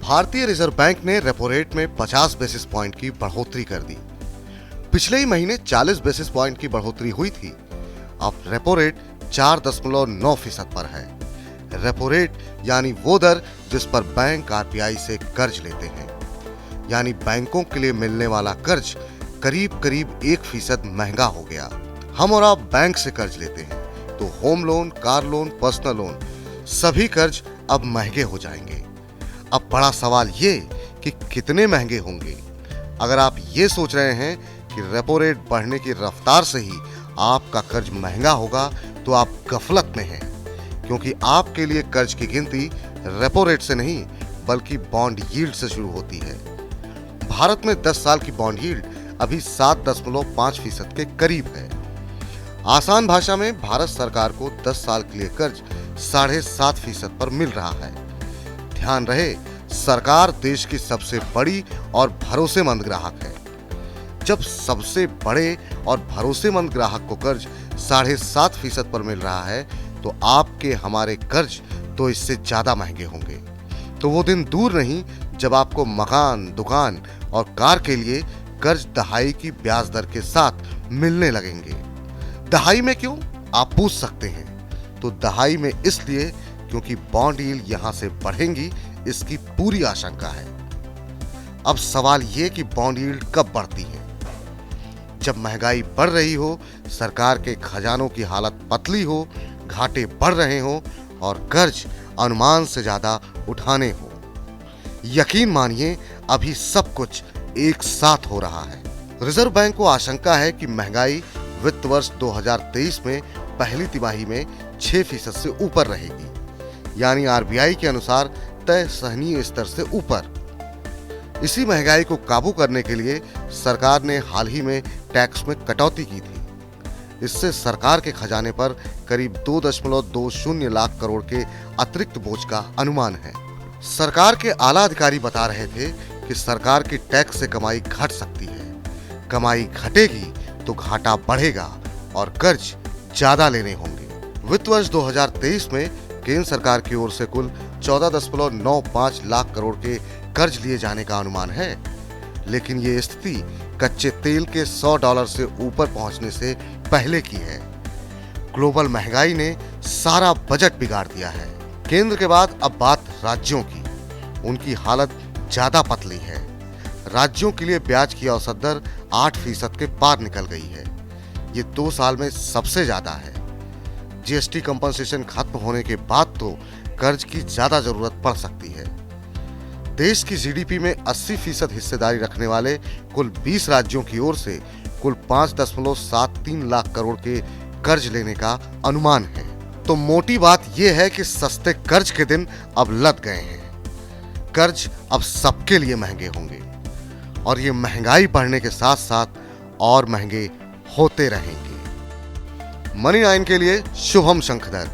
भारतीय reserve bank ने repo rate में 50 बेसिस पॉइंट की बढ़ोतरी कर दी। पिछले ही महीने 40 बेसिस पॉइंट की बढ़ोतरी हुई थी। अब रेपो रेट 4.9% पर है। रेपो रेट यानी वो दर जिस पर बैंक आरबीआई से कर्ज लेते हैं, यानी बैंकों के लिए मिलने वाला कर्ज करीब 1% महंगा हो गया। हम और आप बैंक से कर्ज लेते हैं तो home loan, car loan, personal loan सभी कर्ज अब महंगे हो जाएंगे। अब बड़ा सवाल ये कि कितने महंगे होंगे। अगर आप ये सोच रहे हैं कि रेपो रेट बढ़ने की रफ्तार से ही आपका कर्ज महंगा होगा तो आप गफलत में हैं, क्योंकि आपके लिए कर्ज की गिनती रेपो रेट से नहीं बल्कि बॉन्ड यील्ड से शुरू होती है। भारत में 10 साल की बॉन्ड यील्ड अभी 7.5% के करीब है। आसान भाषा में भारत सरकार को 10 साल के लिए कर्ज 7.5% पर मिल रहा है। ध्यान रहे, सरकार देश की सबसे बड़ी और भरोसेमंद ग्राहक है। जब सबसे बड़े और भरोसेमंद ग्राहक को कर्ज 7.5% पर मिल रहा है तो आपके हमारे कर्ज तो इससे ज्यादा महंगे होंगे। तो वो दिन दूर नहीं जब आपको मकान, दुकान और कार के लिए कर्ज दहाई की ब्याज दर के साथ मिलने लगेंगे। दहाई में क्यों, आप पूछ सकते हैं। तो दहाई में इसलिए क्योंकि बॉन्ड यील्ड यहां से बढ़ेंगी, इसकी पूरी आशंका है। अब सवाल ये कि बॉन्ड यील्ड कब बढ़ती है? जब महंगाई बढ़ रही हो, सरकार के खजानों की हालत पतली हो, घाटे बढ़ रहे हो और कर्ज अनुमान से ज्यादा उठाने हो। यकीन मानिए, अभी सब कुछ एक साथ हो रहा है। रिजर्व बैंक को आशंका है कि महंगाई वित्त वर्ष 2023 में पहली तिमाही में 6% से ऊपर रहेगी, यानी आरबीआई के अनुसार तय सहनीय स्तर से ऊपर। इसी महंगाई को काबू करने के लिए सरकार ने हाल ही में टैक्स में कटौती की थी। इससे सरकार के खजाने पर करीब 2.20 लाख करोड़ के अतिरिक्त बोझ का अनुमान है। सरकार के आला अधिकारी बता रहे थे कि सरकार की टैक्स से कमाई घट सकती है। कमाई घटेगी तो घाटा बढ़ेगा और कर्ज ज्यादा लेने होंगे। वित्त वर्ष 2023 में केंद्र सरकार की ओर से कुल 14.95 लाख करोड़ के कर्ज लिए जाने का अनुमान है, लेकिन ये स्थिति कच्चे तेल के $100 से ऊपर पहुंचने से पहले की है। ग्लोबल महंगाई ने सारा बजट बिगाड़ दिया है। केंद्र के बाद अब बात राज्यों की। उनकी हालत ज्यादा पतली है। राज्यों के लिए ब्याज की औसत दर 8% के पार निकल गई है। ये 2 साल में सबसे ज्यादा है। जीएसटी कंपनसेशन खत्म होने के बाद तो कर्ज की ज्यादा जरूरत पड़ सकती है। देश की जीडीपी में 80% हिस्सेदारी रखने वाले कुल 20 राज्यों की ओर से कुल 5.73 लाख करोड़ के कर्ज लेने का अनुमान है। तो मोटी बात यह है कि सस्ते कर्ज के दिन अब लद गए हैं। कर्ज अब सबके लिए महंगे होंगे और ये महंगाई बढ़ने के साथ साथ और महंगे होते रहेंगे। मनी 9 के लिए शुभम शंखधर।